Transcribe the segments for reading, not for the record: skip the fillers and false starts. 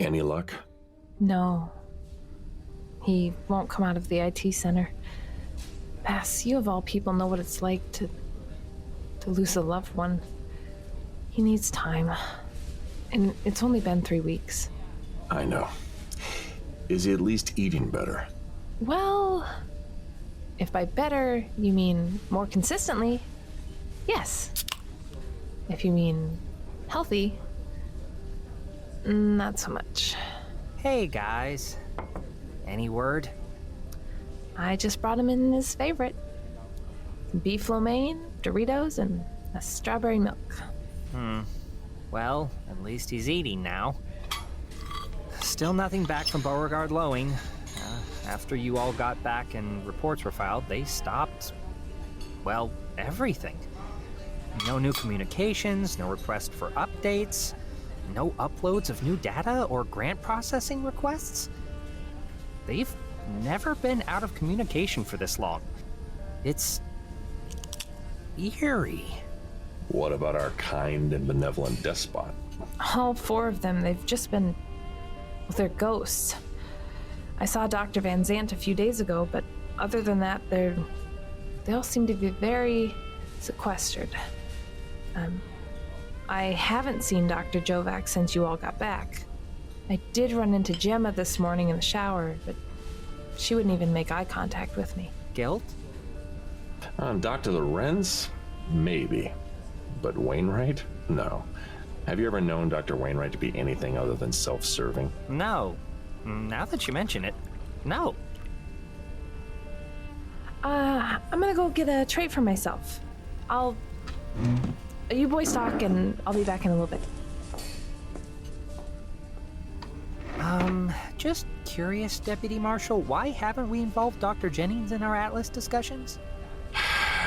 Any luck? No. He won't come out of the IT center. Bass, you of all people know what it's like to lose a loved one. He needs time. And it's only been 3 weeks. I know. Is he at least eating better? Well, if by better you mean more consistently, yes. If you mean healthy, not so much. Hey guys, any word? I just brought him in his favorite. Beef lo mein, Doritos, and a strawberry milk. Well, at least he's eating now. Still nothing back from Beauregard Lowing. After you all got back and reports were filed, they stopped, well, everything. No new communications, no request for updates, no uploads of new data or grant processing requests. They've never been out of communication for this long. It's eerie. What about our kind and benevolent despot? All 4 of them, they've just been... well, they're ghosts. I saw Dr. Van Zandt a few days ago, but other than that, they all seem to be very sequestered. I haven't seen Dr. Jovac since you all got back. I did run into Gemma this morning in the shower, but she wouldn't even make eye contact with me. Guilt? Dr. Lorenz? Maybe. But Wainwright? No. Have you ever known Dr. Wainwright to be anything other than self-serving? No. Now that you mention it, no. I'm gonna go get a tray for myself. You boys talk, and I'll be back in a little bit. Just curious, Deputy Marshal, why haven't we involved Dr. Jennings in our Atlas discussions?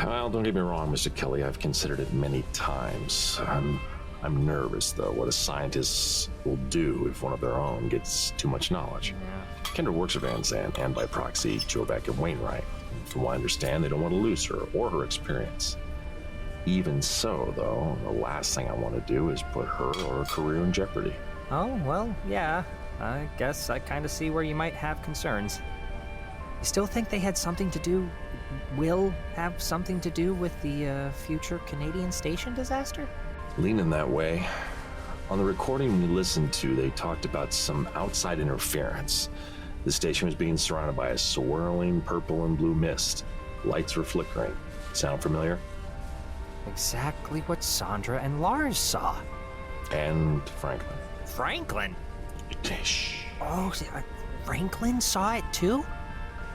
Well, don't get me wrong, Mr. Kelly. I've considered it many times. I'm nervous, though, what a scientist will do if one of their own gets too much knowledge. Yeah. Kendra works with Van Zandt, and by proxy, Jovac and Wainwright. From what I understand, they don't want to lose her or her experience. Even so, though, the last thing I want to do is put her or her career in jeopardy. Oh, well, yeah. I guess I kind of see where you might have concerns. You still think they had something to do, will have something to do with the future Canadian station disaster? Leaning that way. On the recording we listened to, they talked about some outside interference. The station was being surrounded by a swirling purple and blue mist. Lights were flickering. Sound familiar? Exactly what Sandra and Lars saw. And Franklin. Franklin? Shh. Oh, Franklin saw it too?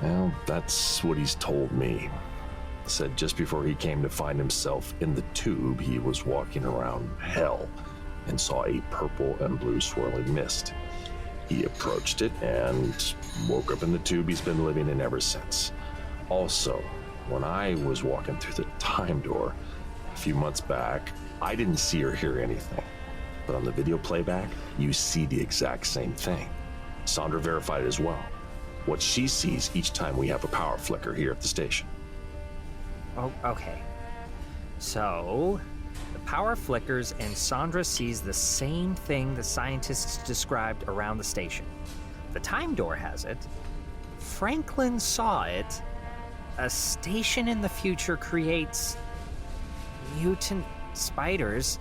Well, that's what he's told me. Said just before he came to find himself in the tube, he was walking around hell and saw a purple and blue swirling mist. He approached it and woke up in the tube he's been living in ever since. Also, when I was walking through the time door a few months back, I didn't see or hear anything. But on the video playback, you see the exact same thing. Sandra verified it as well. What she sees each time we have a power flicker here at the station. Oh, okay. So, the power flickers and Sandra sees the same thing the scientists described around the station. The time door has it. Franklin saw it. A station in the future creates mutant spiders.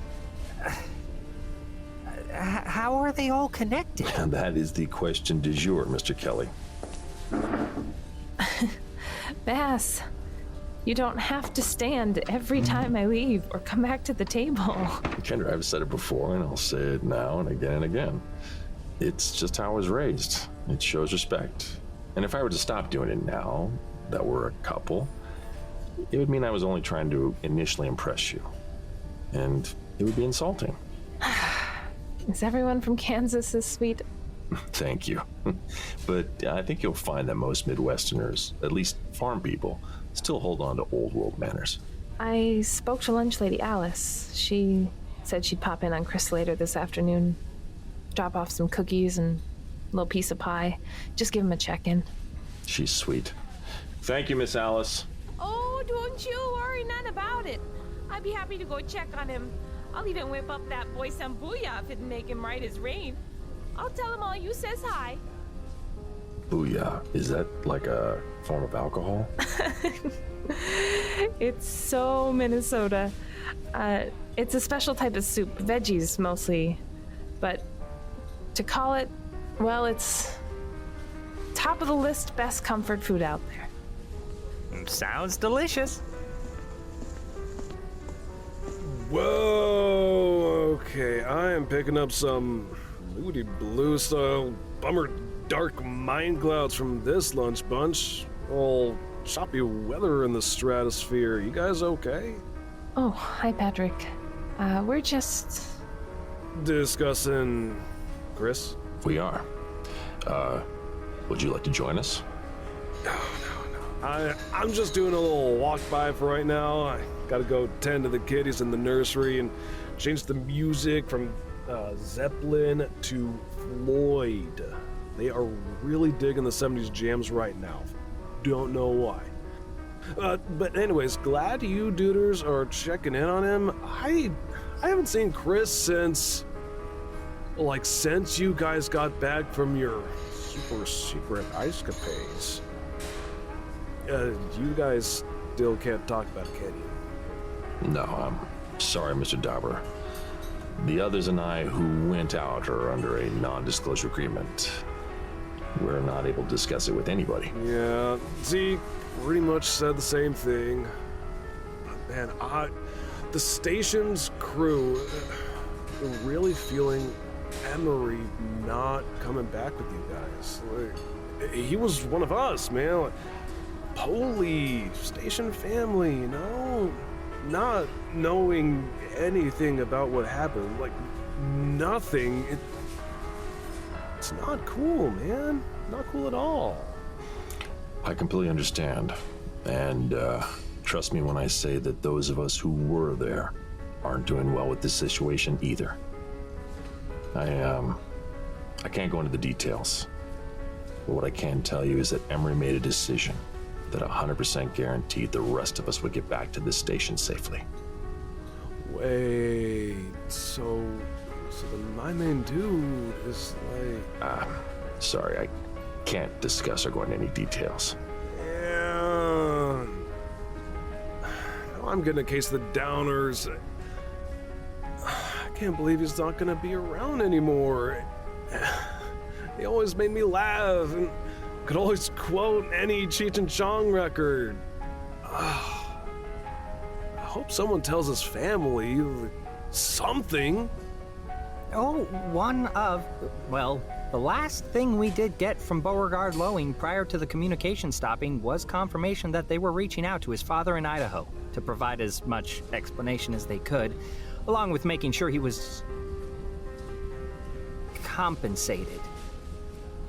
How are they all connected? And that is the question du jour, Mr. Kelly. Bass, you don't have to stand every time I leave or come back to the table. Kendra, I've said it before and I'll say it now and again and again. It's just how I was raised. It shows respect. And if I were to stop doing it now, that we're a couple, it would mean I was only trying to initially impress you. And it would be insulting. Is everyone from Kansas this sweet? Thank you. But I think you'll find that most Midwesterners, at least farm people, still hold on to old world manners. I spoke to lunch lady Alice. She said she'd pop in on Chris later this afternoon, drop off some cookies and a little piece of pie. Just give him a check-in. She's sweet. Thank you, Miss Alice. Oh, don't you worry none about it. I'd be happy to go check on him. I'll even whip up that boy Sambuya if it'd make him right as rain. I'll tell him all you says hi. Booyah. Is that like a form of alcohol? It's so Minnesota. It's a special type of soup, veggies mostly. But to call it, well, it's top of the list best comfort food out there. Sounds delicious. Whoa, okay, I am picking up some moody blue style bummer dark mind clouds from this lunch bunch. All choppy weather in the stratosphere. You guys okay? Oh, hi, Patrick. We're just... Discussing Chris? We are. Would you like to join us? I'm just doing a little walk by for right now. I gotta go tend to the kiddies in the nursery and change the music from Zeppelin to Floyd. They are really digging the 70s jams right now. Don't know why. But anyways, glad you duders are checking in on him. I haven't seen Chris since you guys got back from your super secret ice capades. You guys still can't talk about it, can you? No, I'm sorry, Mr. Dauber. The others and I who went out are under a non-disclosure agreement. We're not able to discuss it with anybody. Yeah, Z pretty much said the same thing. But man, the station's crew, they're really feeling Emery not coming back with you guys. Like, he was one of us, man. Like, Holy station family, you know? Not knowing anything about what happened, like nothing. It's not cool, man. Not cool at all. I completely understand. And trust me when I say that those of us who were there aren't doing well with this situation either. I can't go into the details. But what I can tell you is that Emery made a decision that 100% guaranteed the rest of us would get back to this station safely. Wait, so my main dude is like... Sorry, I can't discuss or go into any details. Yeah... I'm gonna case the downers. I can't believe he's not gonna be around anymore. He always made me laugh and could always quote any Cheech and Chong record. I hope someone tells his family something. Oh, the last thing we did get from Beauregard Lowing prior to the communication stopping was confirmation that they were reaching out to his father in Idaho to provide as much explanation as they could, along with making sure he was compensated.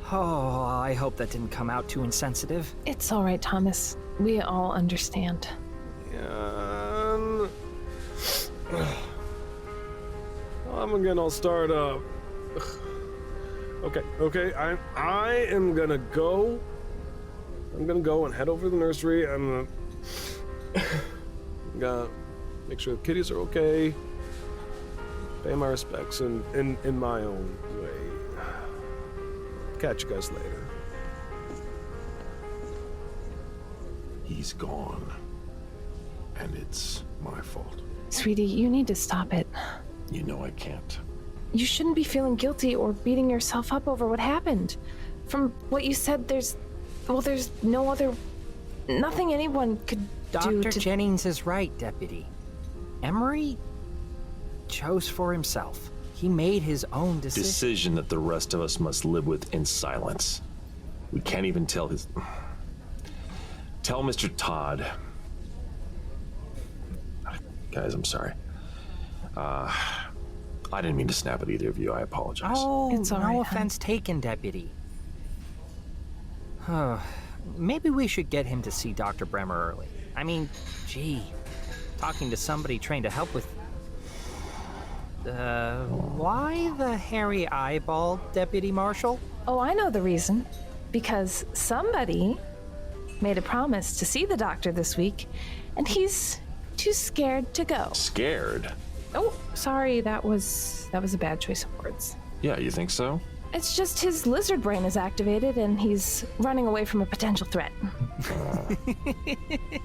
Oh, I hope that didn't come out too insensitive. It's all right, Thomas. We all understand. Yeah. I'm getting all started up. Okay. I am gonna go. I'm gonna go and head over to the nursery. I'm gonna make sure the kiddies are okay. Pay my respects in my own way. Catch you guys later. He's gone. And it's my fault. Sweetie, you need to stop it. You know I can't. You shouldn't be feeling guilty or beating yourself up over what happened. From what you said, there's nothing anyone could do Dr. to... Jennings is right, Deputy. Emery chose for himself. He made his own decision. Decision that the rest of us must live with in silence. We can't even tell Mr. Todd. Guys, I'm sorry. I didn't mean to snap at either of you. I apologize. Oh, It's all no right, offense taken, Deputy. Maybe we should get him to see Dr. Bremmer early. I mean, gee, talking to somebody trained to help with... why the hairy eyeball, Deputy Marshal? Oh, I know the reason. Because somebody made a promise to see the doctor this week, and he's too scared to go. Scared? Oh, sorry, that was a bad choice of words. Yeah, you think so? It's just his lizard brain is activated and he's running away from a potential threat.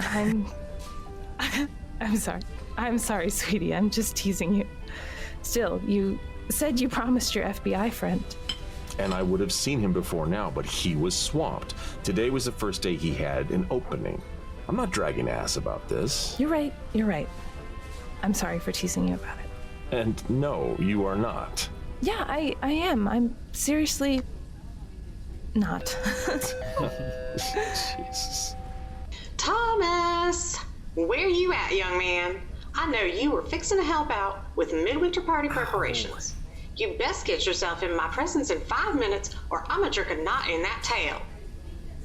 I'm sorry. I'm sorry, sweetie. I'm just teasing you. Still, you said you promised your FBI friend. And I would have seen him before now, but he was swamped. Today was the first day he had an opening. I'm not dragging ass about this. You're right. You're right. I'm sorry for teasing you about it. And no, you are not. Yeah, I am. I'm seriously not. Jesus. Thomas, where you at, young man? I know you were fixing to help out with midwinter party preparations. You best get yourself in my presence in 5 minutes, or I'm a jerk a knot in that tail.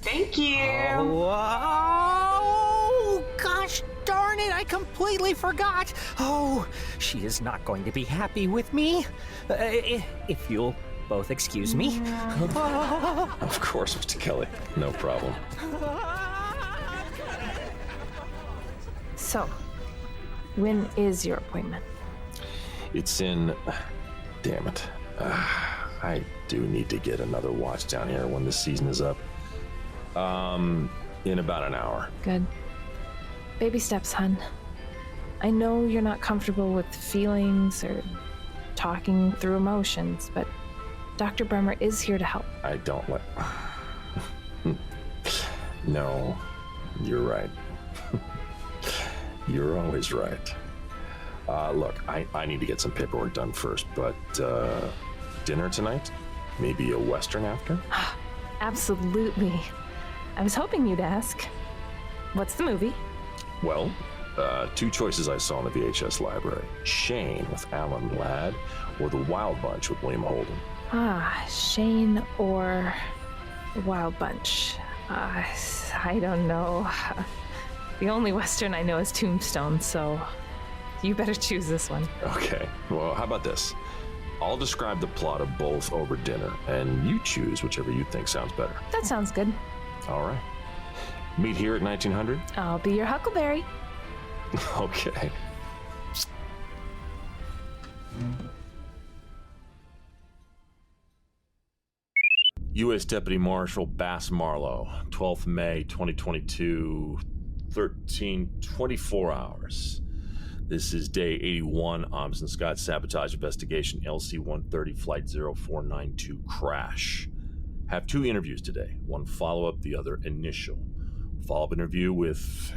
Thank you. Oh, gosh darn it, I completely forgot. Oh, she is not going to be happy with me. If you'll both excuse me. Of course, Mr. Kelly. No problem. So, when is your appointment? It's in... Damn it. I do need to get another watch down here when the season is up. In about an hour. Good. Baby steps, hun. I know you're not comfortable with feelings or talking through emotions, but Dr. Bremmer is here to help. I don't let... No, you're right. You're always right. Look, I need to get some paperwork done first, but dinner tonight? Maybe a Western after? Absolutely. I was hoping you'd ask. What's the movie? Well, two choices I saw in the VHS library. Shane with Alan Ladd, or The Wild Bunch with William Holden. Shane or The Wild Bunch. I don't know. The only Western I know is Tombstone, so you better choose this one. Okay, well, how about this? I'll describe the plot of both over dinner, and you choose whichever you think sounds better. That sounds good. All right. Meet here at 1900? I'll be your Huckleberry. Okay. U.S. Deputy Marshal Bass Marlowe, 12th May 2022, 13:24 hours. This is day 81, Arms and Scott Sabotage Investigation, LC-130, Flight 0492 crash. Have two interviews today, one follow-up, the other initial. Follow-up interview with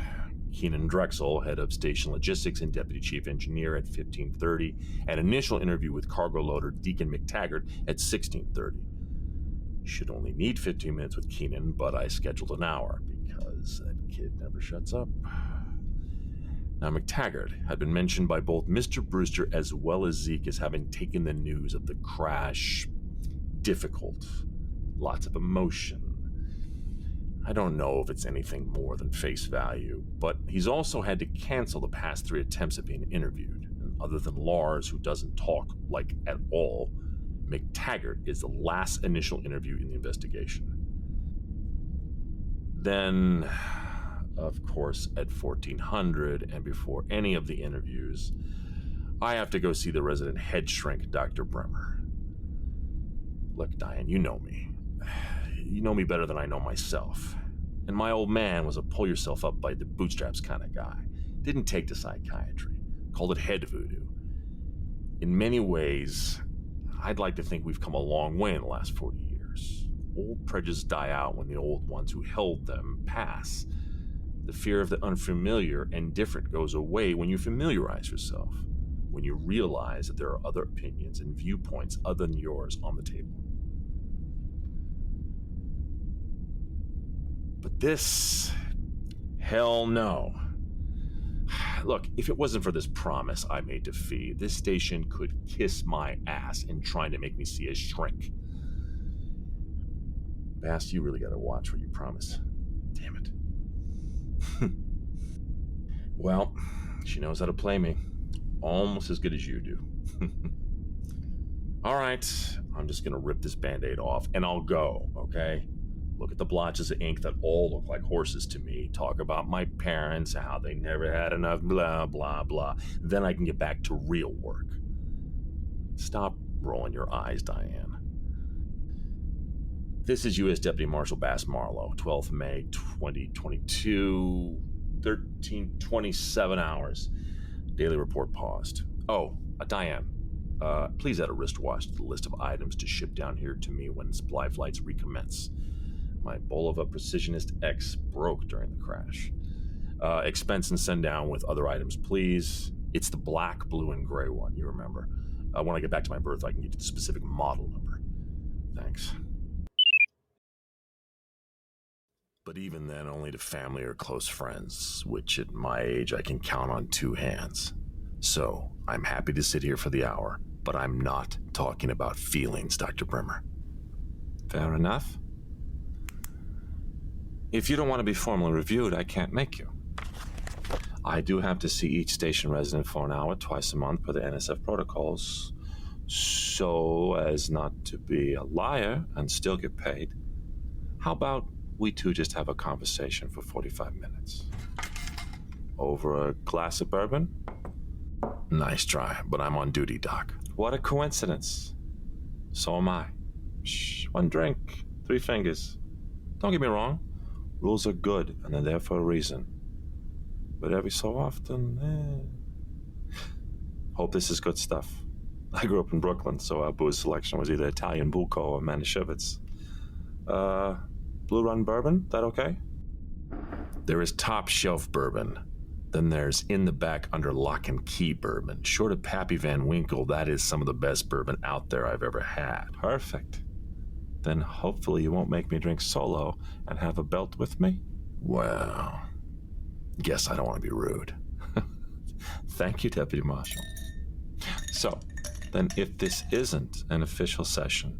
Keenan Drexel, head of station logistics and deputy chief engineer at 15:30, and initial interview with cargo loader Deacon McTaggart at 16:30. Should only need 15 minutes with Keenan, but I scheduled an hour because that kid never shuts up. Now, McTaggart had been mentioned by both Mr. Brewster as well as Zeke as having taken the news of the crash difficult. Lots of emotion. I don't know if it's anything more than face value, but he's also had to cancel the past 3 attempts at being interviewed. And other than Lars, who doesn't talk, like, at all, McTaggart is the last initial interview in the investigation. Then, of course, at 1400, and before any of the interviews, I have to go see the resident head shrink, Dr. Bremmer. Look, Diane, you know me. You know me better than I know myself. And my old man was a pull-yourself-up-by-the-bootstraps kind of guy. Didn't take to psychiatry. Called it head voodoo. In many ways, I'd like to think we've come a long way in the last 40 years. Old prejudices die out when the old ones who held them pass. The fear of the unfamiliar and different goes away when you familiarize yourself, when you realize that there are other opinions and viewpoints other than yours on the table. But this, hell no. Look, if it wasn't for this promise I made to Fee, this station could kiss my ass in trying to make me see a shrink. Bass, you really gotta watch what you promise. Damn it. Well, she knows how to play me. Almost as good as you do. All right, I'm just gonna rip this Band-Aid off and I'll go, okay? Look at the blotches of ink that all look like horses to me. Talk about my parents, how they never had enough, blah, blah, blah. Then I can get back to real work. Stop rolling your eyes, Diane. This is U.S. Deputy Marshal Bass Marlowe, 12th May 2022, 13:27 hours. Daily report paused. Oh, Diane, please add a wristwatch to the list of items to ship down here to me when supply flights recommence. My Bolova Precisionist X broke during the crash. Expense and send down with other items, please. It's the black, blue, and gray one, you remember. When I get back to my berth, I can get you the specific model number. Thanks. But even then, only to family or close friends, which at my age I can count on two hands. So, I'm happy to sit here for the hour, but I'm not talking about feelings, Dr. Bremmer. Fair enough. If you don't want to be formally reviewed, I can't make you. I do have to see each station resident for an hour twice a month per the NSF protocols, so as not to be a liar and still get paid. How about we two just have a conversation for 45 minutes? Over a glass of bourbon? Nice try, but I'm on duty, Doc. What a coincidence. So am I. Shh, one drink, 3 fingers. Don't get me wrong. Rules are good, and they're there for a reason. But every so often, Hope this is good stuff. I grew up in Brooklyn, so our booze selection was either Italian Bucco or Manischewitz. Blue Run bourbon, that okay? There is top shelf bourbon. Then there's in the back under lock and key bourbon. Short of Pappy Van Winkle, that is some of the best bourbon out there I've ever had. Perfect. Then hopefully you won't make me drink solo and have a belt with me? Well, guess I don't want to be rude. Thank you, Deputy Marshal. So, then if this isn't an official session,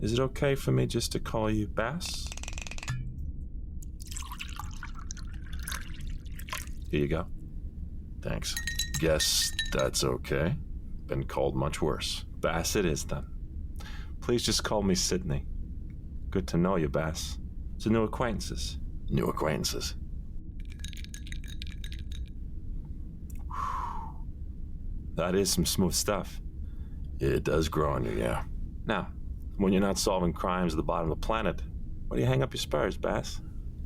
is it okay for me just to call you Bass? Here you go. Thanks. Guess that's okay. Been called much worse. Bass it is then. Please just call me Sydney. Good to know you, Bass. So new acquaintances. New acquaintances. That is some smooth stuff. It does grow on you, yeah. Now, when you're not solving crimes at the bottom of the planet, why do you hang up your spurs, Bass?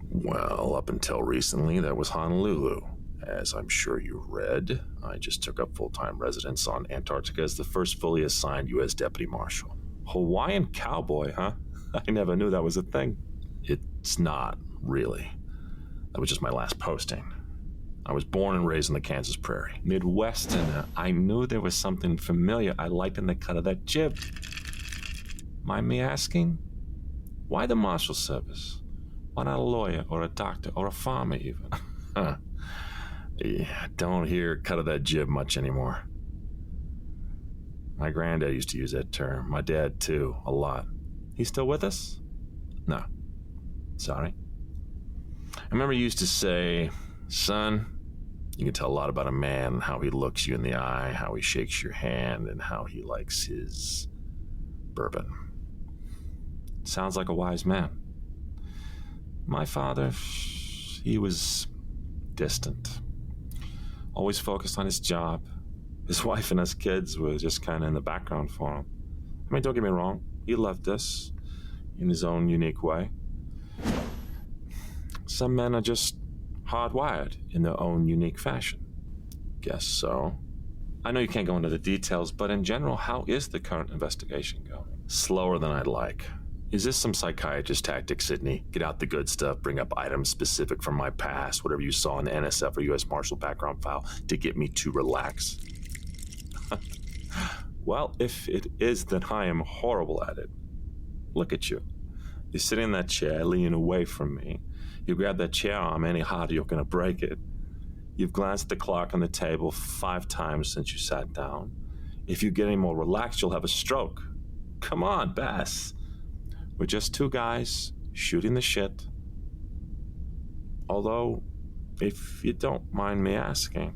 Well, up until recently, that was Honolulu. As I'm sure you read, I just took up full-time residence on Antarctica as the first fully assigned U.S. Deputy Marshal. Hawaiian cowboy, huh? I never knew that was a thing. It's not, really. That was just my last posting. I was born and raised in the Kansas prairie. Midwesterner, I knew there was something familiar I liked in the cut of that jib. Mind me asking? Why the Marshal Service? Why not a lawyer or a doctor or a farmer even? Yeah, don't hear cut of that jib much anymore. My granddad used to use that term. My dad, too, a lot. He's still with us? No. Sorry. I remember he used to say, son, you can tell a lot about a man, how he looks you in the eye, how he shakes your hand, and how he likes his bourbon. Sounds like a wise man. My father, he was distant. Always focused on his job. His wife and us kids were just kind of in the background for him. I mean, don't get me wrong. He loved us in his own unique way. Some men are just hardwired in their own unique fashion. Guess so. I know you can't go into the details, but in general, how is the current investigation going? Slower than I'd like. Is this some psychiatrist tactic, Sydney? Get out the good stuff, bring up items specific from my past, whatever you saw in the NSF or U.S. Marshal background file, to get me to relax? Well, if it is, then I am horrible at it. Look at you. You're sitting in that chair, leaning away from me. You grab that chair arm any harder, you're going to break it. You've glanced at the clock on the table 5 times since you sat down. If you get any more relaxed, you'll have a stroke. Come on, Bass. We're just 2 guys shooting the shit. Although, if you don't mind me asking,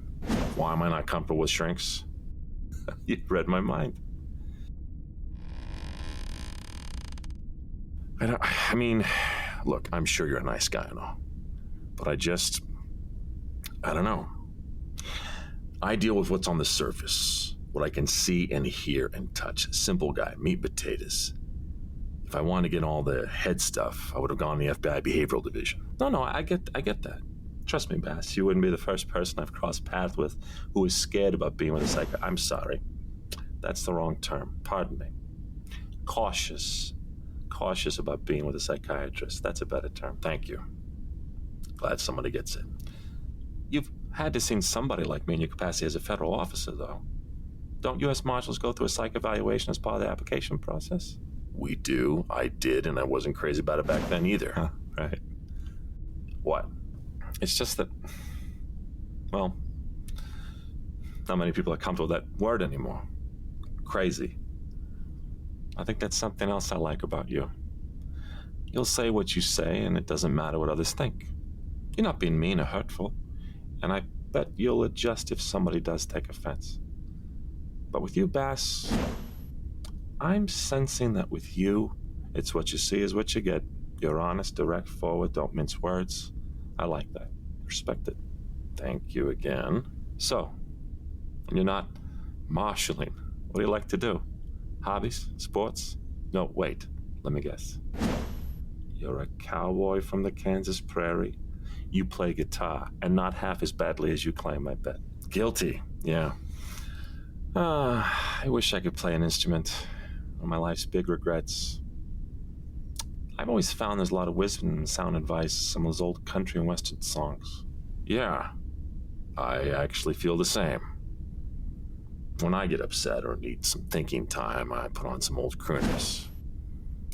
why am I not comfortable with shrinks? You've read my mind. I mean, look, I'm sure you're a nice guy and all, but I don't know. I deal with what's on the surface, what I can see and hear and touch. Simple guy, meat potatoes. If I wanted to get all the head stuff, I would have gone to the FBI Behavioral Division. No, I get that. Trust me, Bass, you wouldn't be the first person I've crossed paths with who is scared about being with a psychiatrist. I'm sorry. That's the wrong term. Pardon me. Cautious about being with a psychiatrist. That's a better term. Thank you. Glad somebody gets it. You've had to see somebody like me in your capacity as a federal officer, though. Don't U.S. Marshals go through a psych evaluation as part of the application process? We do. I did, and I wasn't crazy about it back then either. Huh, right. What? It's just that, well, not many people are comfortable with that word anymore. Crazy. I think that's something else I like about you. You'll say what you say, and it doesn't matter what others think. You're not being mean or hurtful, and I bet you'll adjust if somebody does take offense. But with you, Bass, I'm sensing that with you, it's what you see is what you get. You're honest, direct, forward, don't mince words. I like that. Respect it. Thank you again. So, when you're not marshalling, what do you like to do? Hobbies? Sports? No, wait. Let me guess. You're a cowboy from the Kansas prairie. You play guitar, and not half as badly as you claim, I bet. Guilty, yeah. I wish I could play an instrument. One of my life's big regrets. I've always found there's a lot of wisdom and sound advice in some of those old country and western songs. Yeah, I actually feel the same. When I get upset or need some thinking time, I put on some old crooners.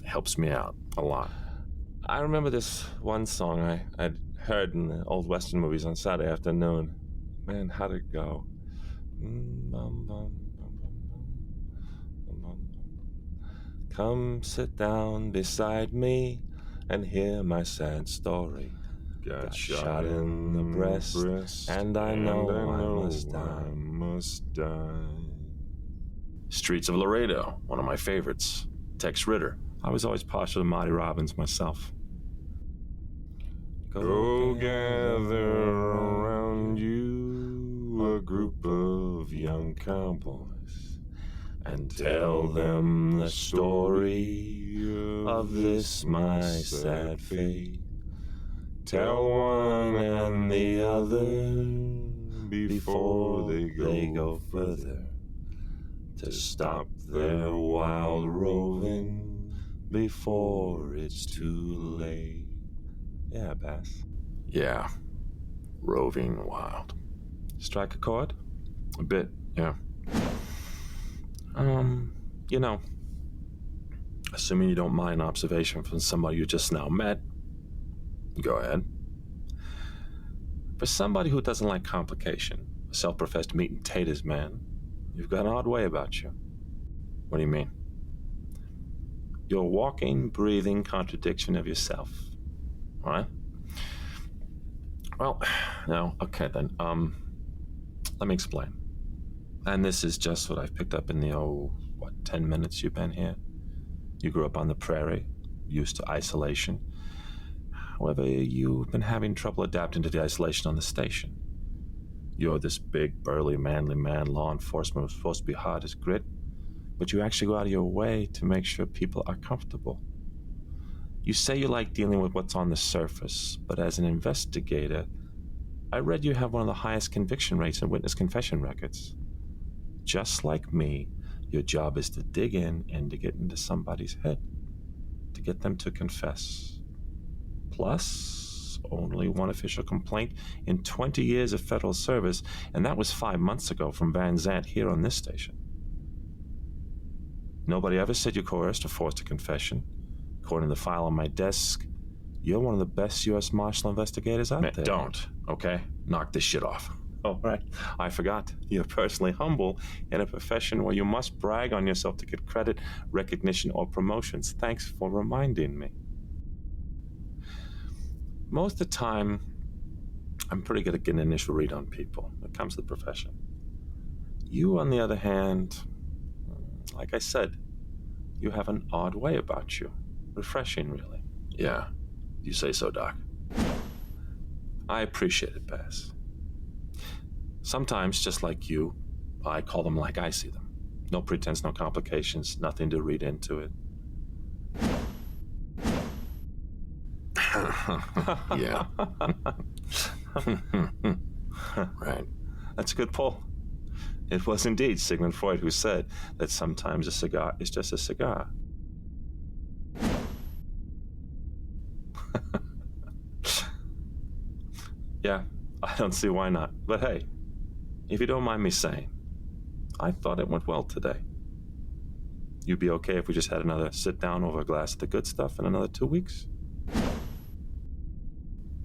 It helps me out a lot. I remember this one song I'd heard in the old western movies on Saturday afternoon. Man, how'd it go? Come sit down beside me and hear my sad story. Got shot in the breast, and I know I must die. Streets of Laredo, one of my favorites. Tex Ritter. I was always partial to Marty Robbins myself. Go gather around you a group of young cowboys and tell them the story of this my sad fate. Tell one and the other before they go further to stop their wild roving before it's too late. Yeah, Bass. Yeah, roving wild. Strike a chord? A bit, yeah. You know, assuming you don't mind observation from somebody you just now met, go ahead. For somebody who doesn't like complication, a self-professed meat and taters man, you've got an odd way about you. What do you mean? You're a walking, breathing contradiction of yourself. All right? Well, no, okay then. Let me explain. And this is just what I've picked up in the, 10 minutes you've been here. You grew up on the prairie, used to isolation. However, you've been having trouble adapting to the isolation on the station. You're this big, burly, manly man. Law enforcement was supposed to be hard as grit, but you actually go out of your way to make sure people are comfortable. You say you like dealing with what's on the surface, but as an investigator, I read you have one of the highest conviction rates in witness confession records. Just like me, your job is to dig in and to get into somebody's head, to get them to confess. Plus, only one official complaint in 20 years of federal service, and that was 5 months ago from Van Zant here on this station. Nobody ever said you coerced or forced a confession. According to the file on my desk, you're one of the best U.S. Marshal investigators out there. Don't, okay? Knock this shit off. Oh, right. I forgot. You're personally humble in a profession where you must brag on yourself to get credit, recognition, or promotions. Thanks for reminding me. Most of the time, I'm pretty good at getting an initial read on people when it comes to the profession. You, on the other hand, like I said, you have an odd way about you. Refreshing, really. Yeah, you say so, Doc. I appreciate it, Bass. Sometimes, just like you, I call them like I see them. No pretense, no complications, nothing to read into it. Yeah. Right. That's a good pull. It was indeed Sigmund Freud who said that sometimes a cigar is just a cigar. Yeah, I don't see why not. But hey, if you don't mind me saying, I thought it went well today. You'd be okay if we just had another sit down over a glass of the good stuff in another 2 weeks?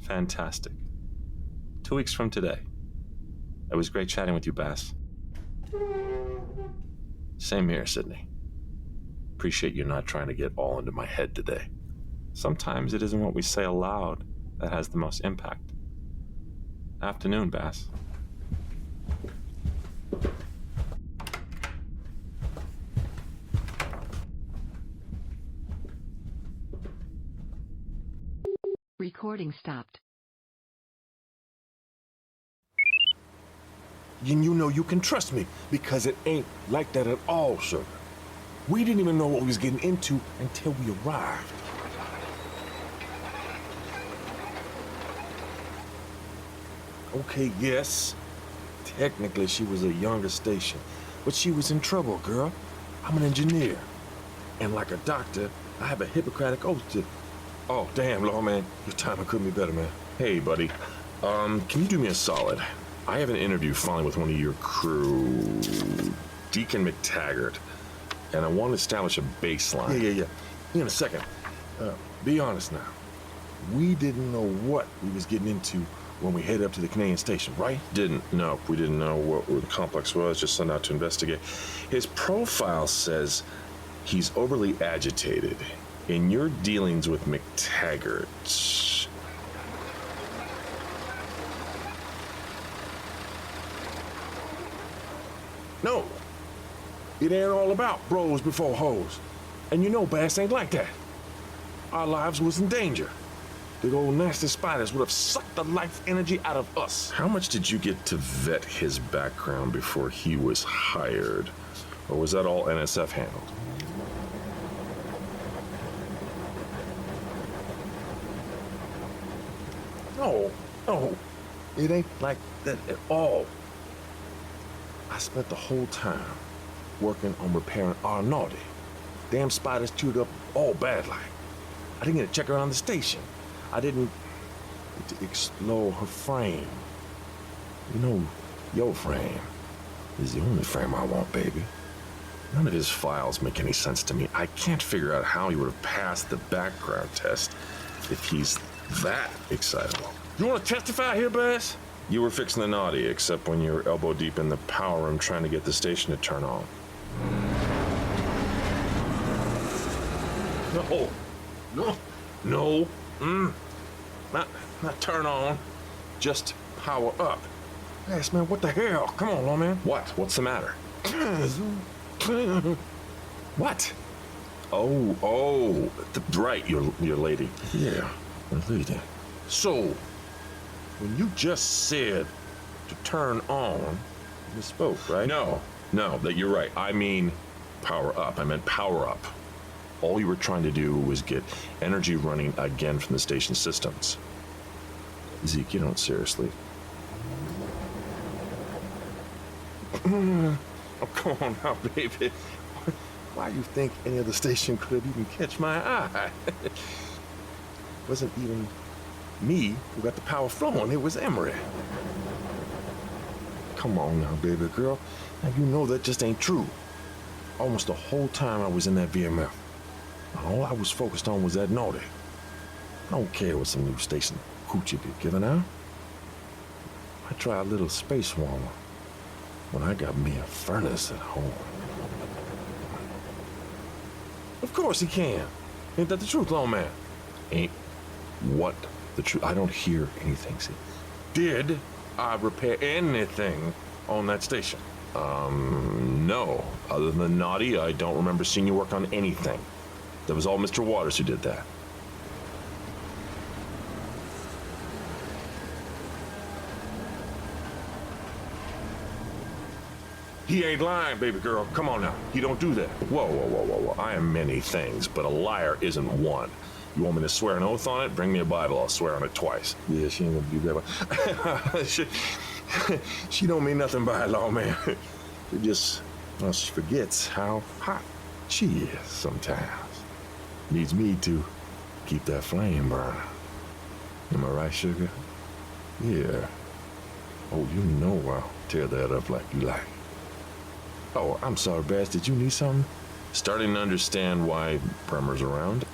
Fantastic. 2 weeks from today. It was great chatting with you, Bass. Same here, Sydney. Appreciate you not trying to get all into my head today. Sometimes it isn't what we say aloud that has the most impact. Afternoon, Bass. Recording stopped. And you know you can trust me, because it ain't like that at all, sir. We didn't even know what we was getting into until we arrived. Okay, yes, technically she was a younger station, but she was in trouble, girl. I'm an engineer, and like a doctor, I have a Hippocratic oath to... Oh, damn, lawman, your timing couldn't be better, man. Hey, buddy. Can you do me a solid? I have an interview finally with one of your crew, Deacon McTaggart, and I want to establish a baseline. Yeah. In a second. Be honest now. We didn't know what we was getting into when we headed up to the Canadian station, right? No, we didn't know what the complex was, just sent out to investigate. His profile says he's overly agitated. In your dealings with McTaggart... No. It ain't all about bros before hoes. And you know Bass ain't like that. Our lives was in danger. Big old nasty spiders would have sucked the life energy out of us. How much did you get to vet his background before he was hired? Or was that all NSF handled? No. It ain't like that at all. I spent the whole time working on repairing our naughty. Damn spiders chewed up all bad like. I didn't get to check around the station. I didn't get to explore her frame. You know, your frame is the only frame I want, baby. None of his files make any sense to me. I can't figure out how he would have passed the background test if he's that excitable. You want to testify here, Bass? You were fixing the naughty, except when you were elbow deep in the power room trying to get the station to turn on. No. Not turn on. Just power up. Yes, man, what the hell? Come on, lawman. What? What's the matter? What? Oh, right, your lady. Yeah, a lady. So, when you just said to turn on, you misspoke, right? No, that you're right. I mean power up. I meant power up. All you were trying to do was get energy running again from the station systems. Zeke, you don't seriously. Oh, come on now, baby. Why you think any other station could have even catch my eye? Wasn't even me who got the power flowing. It was Emery. Come on now, baby girl. Now you know that just ain't true. Almost the whole time I was in that VMF, all I was focused on was that naughty. I don't care what some new station hoochie be giving out. I try a little space warmer when I got me a furnace at home. Of course he can. Ain't that the truth, lawman? Ain't what the truth? I don't hear anything, see? Did I repair anything on that station? No. Other than the naughty, I don't remember seeing you work on anything. That was all Mr. Waters who did that. He ain't lying, baby girl. Come on now. He don't do that. Whoa. I am many things, but a liar isn't one. You want me to swear an oath on it? Bring me a Bible. I'll swear on it twice. Yeah, she ain't gonna do that one. she don't mean nothing by it, lawman. She just, well, she forgets how hot she is sometimes. Needs me to keep that flame burning. Am I right, sugar? Yeah. Oh, you know I'll tear that up like you like. Oh, I'm sorry, Bass. Did you need something? Starting to understand why Bremmer's around.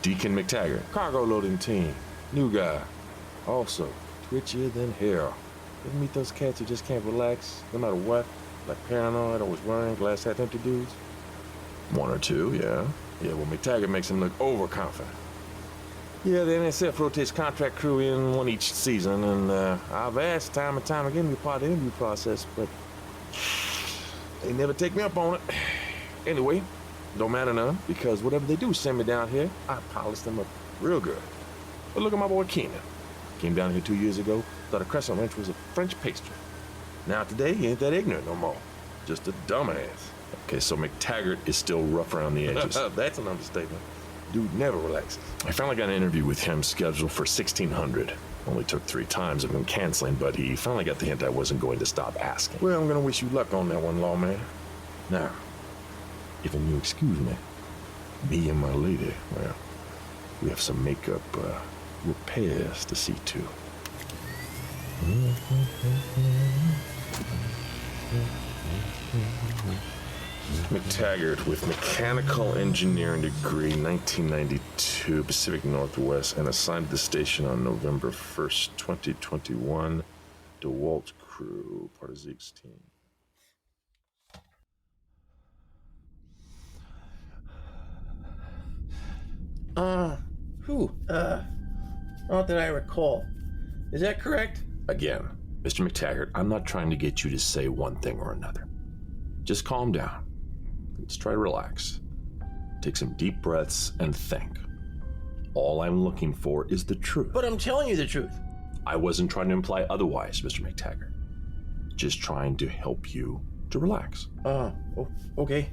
Deacon McTaggart, cargo loading team, new guy. Also, twitchier than hell. You meet those cats who just can't relax, no matter what? Like paranoid, always worrying, glass half empty dudes? One or two, yeah. Yeah, well, McTaggart makes him look overconfident. Yeah, the NSF rotates contract crew in one each season, and I've asked time and time again to be part of the interview process, but they never take me up on it. Anyway, don't matter none, because whatever they do send me down here, I polish them up real good. But look at my boy Keenan. Came down here 2 years ago, thought a crescent wrench was a French pastry. Now today, he ain't that ignorant no more. Just a dumbass. Okay, so McTaggart is still rough around the edges. That's an understatement. Dude never relaxes. I finally got an interview with him scheduled for 1600. Only took 3 times of him canceling, but he finally got the hint I wasn't going to stop asking. Well, I'm gonna wish you luck on that one, lawman. Now, if you excuse me, me and my lady, well, we have some makeup repairs to see to. McTaggart with mechanical engineering degree, 1992, Pacific Northwest, and assigned to the station on November 1st, 2021. DeWalt crew, part of Zeke's team. Not that I recall. Is that correct? Again, Mr. McTaggart, I'm not trying to get you to say one thing or another. Just calm down. Let's try to relax. Take some deep breaths and think. All I'm looking for is the truth. But I'm telling you the truth. I wasn't trying to imply otherwise, Mr. McTaggart. Just trying to help you to relax. Okay.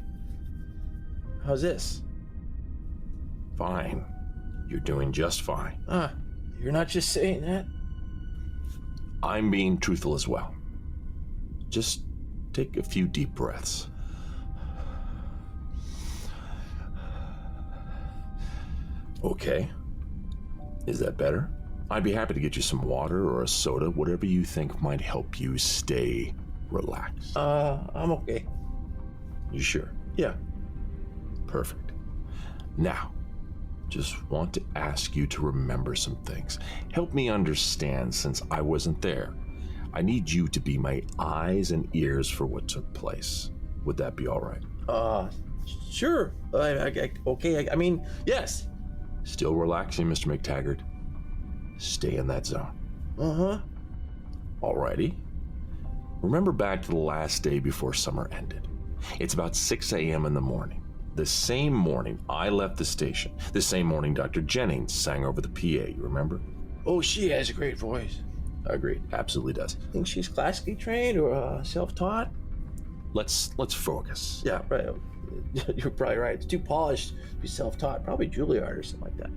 How's this? Fine. You're doing just fine. You're not just saying that? I'm being truthful as well. Just take a few deep breaths. Okay. Is that better? I'd be happy to get you some water or a soda, whatever you think might help you stay relaxed. I'm okay. You sure? Yeah. Perfect. Now, just want to ask you to remember some things. Help me understand since I wasn't there. I need you to be my eyes and ears for what took place. Would that be all right? Sure. Okay, I mean, yes. Still relaxing, Mr. McTaggart? Stay in that zone. Uh-huh. Alrighty. Remember back to the last day before summer ended. It's about 6 a.m. in the morning. The same morning I left the station. The same morning Dr. Jennings sang over the PA, you remember? Oh, she has a great voice. Agreed, absolutely does. Think she's classically trained or self-taught? Let's focus. Yeah, right. You're probably right. It's too polished to be self-taught. Probably Juilliard or something like that.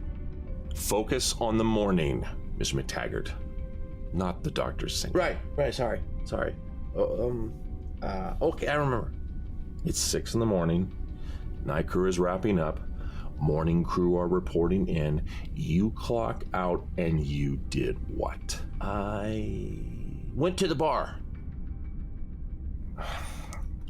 Focus on the morning, Mr. McTaggart. Not the doctor's singing. Right, sorry. Okay, I remember. It's 6 in the morning. Night crew is wrapping up. Morning crew are reporting in. You clock out and you did what? I went to the bar.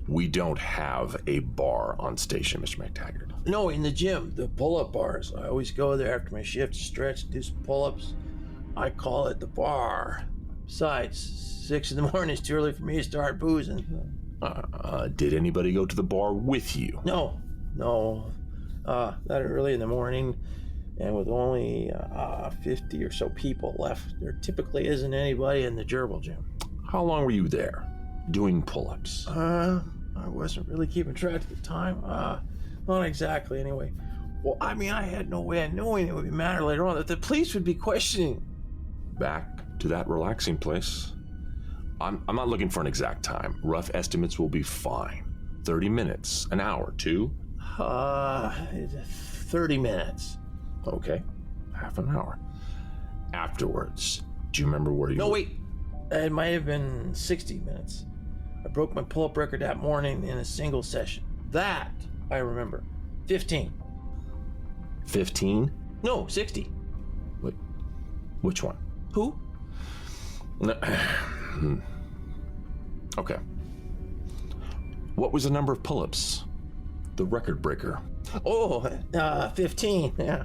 We don't have a bar on station, Mr. McTaggart. No, in the gym, the pull-up bars. I always go there after my shift to stretch, do some pull-ups. I call it the bar. Besides, 6 in the morning is too early for me to start boozing. Did anybody go to the bar with you? No. Not early in the morning, and with only 50 or so people left, there typically isn't anybody in the gerbil gym. How long were you there? Doing pull-ups? I wasn't really keeping track at the time. Not exactly, anyway. Well, I mean, I had no way of knowing it would be matter later on, that the police would be questioning. Back to that relaxing place. I'm not looking for an exact time. Rough estimates will be fine. 30 minutes, an hour, 2. 30 minutes. Okay, half an hour. Afterwards, do you remember where you No, were? wait. It might have been 60 minutes. I broke my pull-up record that morning in a single session. That I remember. 15. 15? No, 60. Wait, which one? Who? No. Okay. What was the number of pull-ups? The record breaker. Oh, 15. Yeah.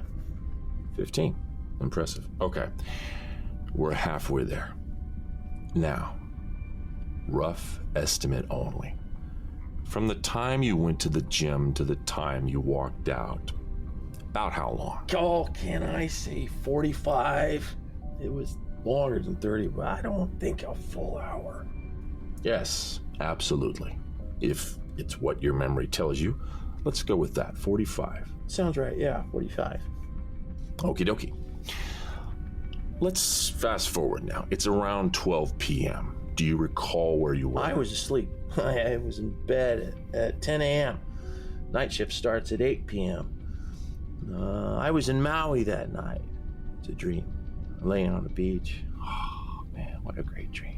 15. Impressive. Okay. We're halfway there. Now, rough estimate only. From the time you went to the gym to the time you walked out, about how long? Oh, can I say 45? It was longer than 30, but I don't think a full hour. Yes, absolutely. If it's what your memory tells you, let's go with that. 45. Sounds right, yeah, 45. Okie dokie. Let's fast forward now. It's around 12 p.m. Do you recall where you were? I was asleep. I was in bed at 10 a.m. Night shift starts at 8 p.m. I was in Maui that night. It's a dream. Laying on the beach. Oh, man, what a great dream.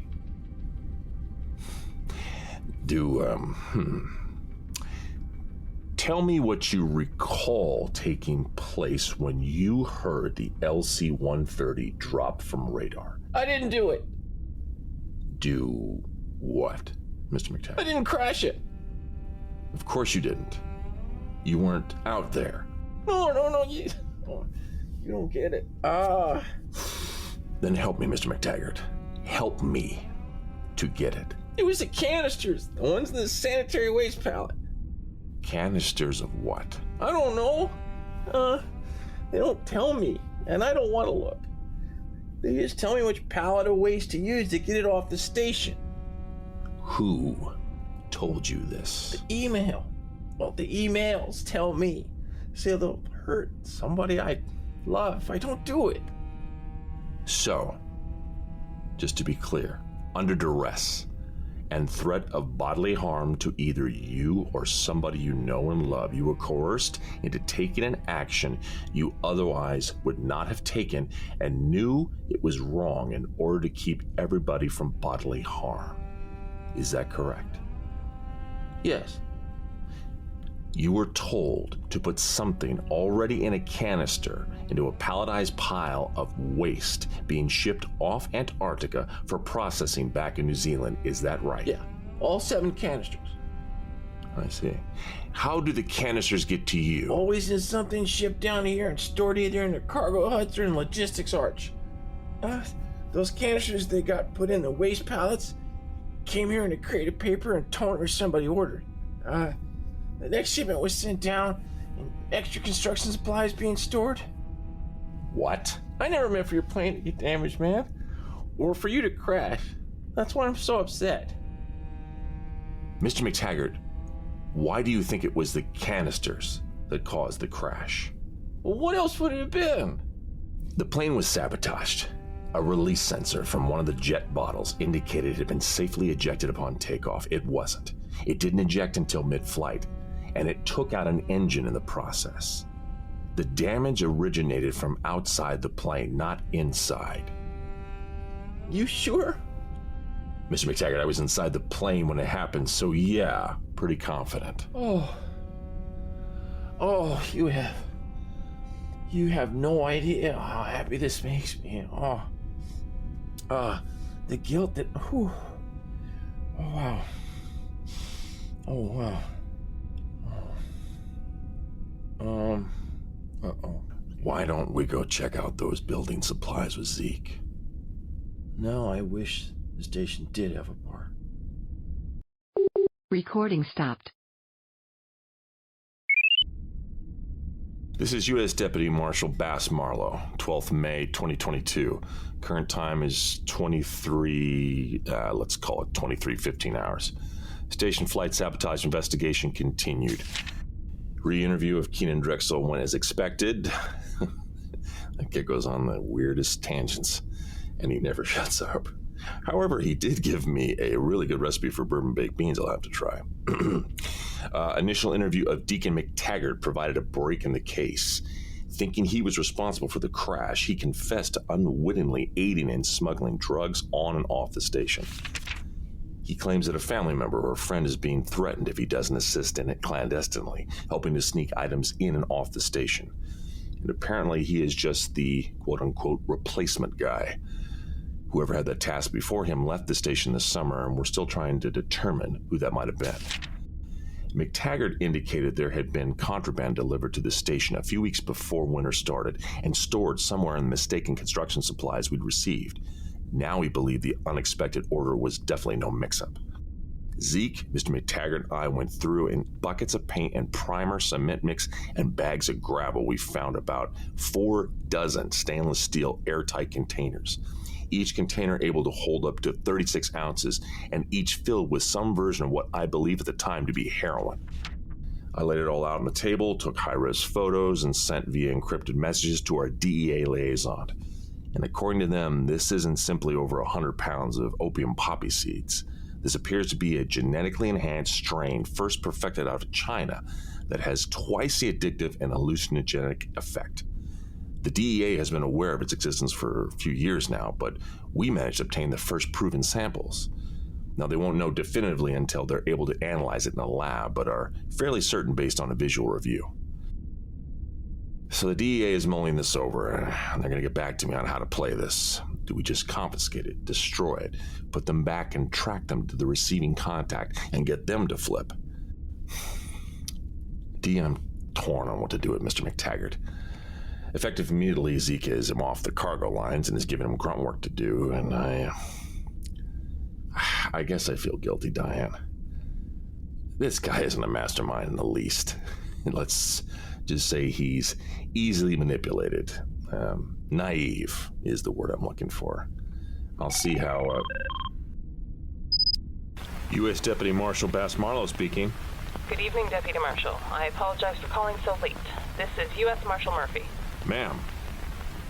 Tell me what you recall taking place when you heard the LC-130 drop from radar. I didn't do it. Do what, Mr. I McTaggart? didn't crash it. Of course you didn't. You weren't out there. No, you don't get it. Then help me, Mr. McTaggart. Help me to get it. It was the canisters, the ones in the sanitary waste pallet. Canisters of what? I don't know. They don't tell me, and I don't want to look. They just tell me which pallet of waste to use to get it off the station. Who told you this? The email. Well, the emails tell me. Say they'll hurt somebody I love if I don't do it. So, just to be clear, under duress and threat of bodily harm to either you or somebody you know and love, you were coerced into taking an action you otherwise would not have taken and knew it was wrong in order to keep everybody from bodily harm. Is that correct? Yes. You were told to put something already in a canister into a palletized pile of waste being shipped off Antarctica for processing back in New Zealand. Is that right? Yeah. All 7 canisters. I see. How do the canisters get to you? Always in something shipped down here and stored either in the cargo huts or in logistics arch. Those canisters they got put in the waste pallets came here in a crate of paper and toner somebody ordered. The next shipment was sent down and extra construction supplies being stored. What? I never meant for your plane to get damaged, man. Or for you to crash. That's why I'm so upset. Mr. McTaggart, why do you think it was the canisters that caused the crash? Well, what else would it have been? The plane was sabotaged. A release sensor from one of the jet bottles indicated it had been safely ejected upon takeoff. It wasn't. It didn't eject until mid-flight, and it took out an engine in the process. The damage originated from outside the plane, not inside. You sure? Mr. McTaggart, I was inside the plane when it happened, so yeah, pretty confident. Oh, you have no idea how happy this makes me. The guilt that, oh wow. Why don't we go check out those building supplies with Zeke? No, I wish the station did have a bar. Recording stopped. This is U.S. Deputy Marshal Bass Marlowe, 12th May 2022. Current time is 23:15 hours. Station flight sabotage investigation continued. Re-interview of Keenan Drexel went as expected. That kid goes on the weirdest tangents, and he never shuts up. However, he did give me a really good recipe for bourbon baked beans I'll have to try. Initial interview of Deacon McTaggart provided a break in the case. Thinking he was responsible for the crash, he confessed to unwittingly aiding and smuggling drugs on and off the station. He claims that a family member or a friend is being threatened if he doesn't assist in it clandestinely, helping to sneak items in and off the station. And apparently he is just the quote-unquote replacement guy. Whoever had that task before him left the station this summer, and we're still trying to determine who that might have been. McTaggart indicated there had been contraband delivered to the station a few weeks before winter started and stored somewhere in the mistaken construction supplies we'd received. Now we believe the unexpected order was definitely no mix-up. Zeke, Mr. McTaggart, and I went through in buckets of paint and primer, cement mix, and bags of gravel. We found about 4 dozen stainless steel airtight containers. Each container able to hold up to 36 ounces, and each filled with some version of what I believe at the time to be heroin. I laid it all out on the table, took high-res photos, and sent via encrypted messages to our DEA liaison. And according to them, this isn't simply over 100 pounds of opium poppy seeds. This appears to be a genetically enhanced strain first perfected out of China that has twice the addictive and hallucinogenic effect. The DEA has been aware of its existence for a few years now, but we managed to obtain the first proven samples. Now, they won't know definitively until they're able to analyze it in a lab, but are fairly certain based on a visual review. So the DEA is mulling this over, and they're going to get back to me on how to play this. Do we just confiscate it, destroy it, put them back and track them to the receiving contact and get them to flip? I'm torn on what to do with Mr. McTaggart. Effective immediately, Zeke is him off the cargo lines and is giving him grunt work to do, and I guess I feel guilty, Diane. This guy isn't a mastermind in the least. Let's just say he's easily manipulated. Naive is the word I'm looking for. I'll see how, U.S. Deputy Marshal Bass Marlowe speaking. Good evening, Deputy Marshal. I apologize for calling so late. This is U.S. Marshal Murphy. Ma'am,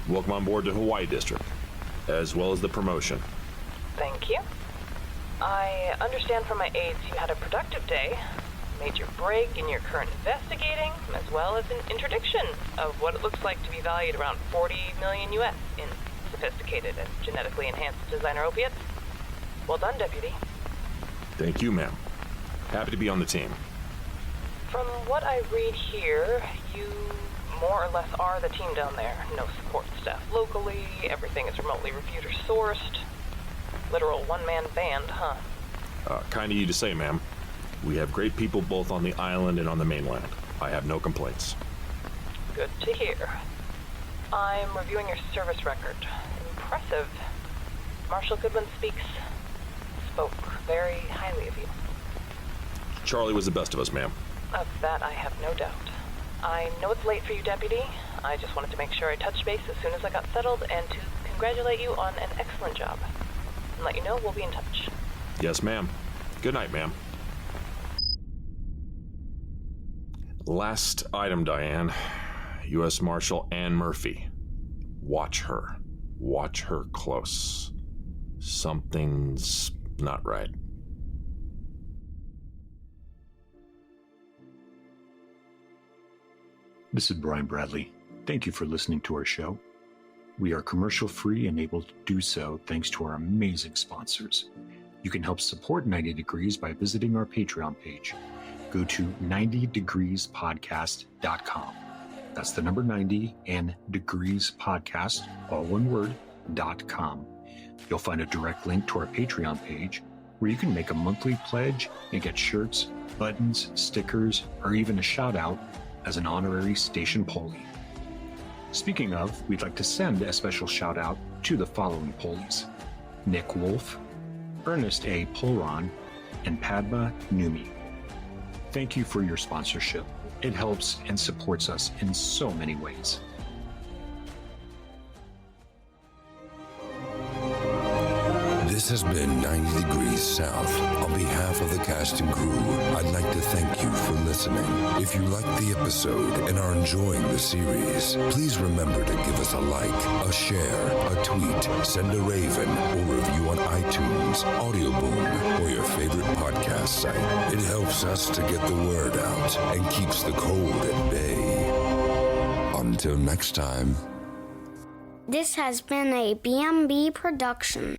welcome on board to Hawaii District, as well as the promotion. Thank you. I understand from my aides you had a productive day, made your break in your current investigating, as well as an interdiction of what it looks like to be valued around 40 million U.S. in sophisticated and genetically enhanced designer opiates. Well done, Deputy. Thank you, ma'am. Happy to be on the team. From what I read here, you more or less are the team down there. No support staff locally, everything is remotely reviewed or sourced. Literal one-man band, huh? Kind of you to say, ma'am. We have great people both on the island and on the mainland. I have no complaints. Good to hear. I'm reviewing your service record. Impressive. Marshal Goodwin spoke very highly of you. Charlie was the best of us, ma'am. Of that I have no doubt. I know it's late for you, Deputy. I just wanted to make sure I touched base as soon as I got settled and to congratulate you on an excellent job. And let you know we'll be in touch. Yes, ma'am. Good night, ma'am. Last item, Diane. U.S. Marshal Ann Murphy. Watch her. Watch her close. Something's not right. This is Brian Bradley. Thank you for listening to our show. We are commercial-free and able to do so thanks to our amazing sponsors. You can help support 90 Degrees by visiting our Patreon page. Go to 90degreespodcast.com. That's the number 90 and Degrees Podcast, all one word, .com. You'll find a direct link to our Patreon page where you can make a monthly pledge and get shirts, buttons, stickers, or even a shout out as an honorary station Polly. Speaking of, we'd like to send a special shout out to the following Pollies: Nick Wolf, Ernest A. Polron, and Padma Numi. Thank you for your sponsorship. It helps and supports us in so many ways. This has been 90 Degrees South. On behalf of the cast and crew, I'd like to thank you for listening. If you liked the episode and are enjoying the series, please remember to give us a like, a share, a tweet, send a raven, or review on iTunes, Audioboom, or your favorite podcast site. It helps us to get the word out and keeps the cold at bay. Until next time. This has been a BMB production.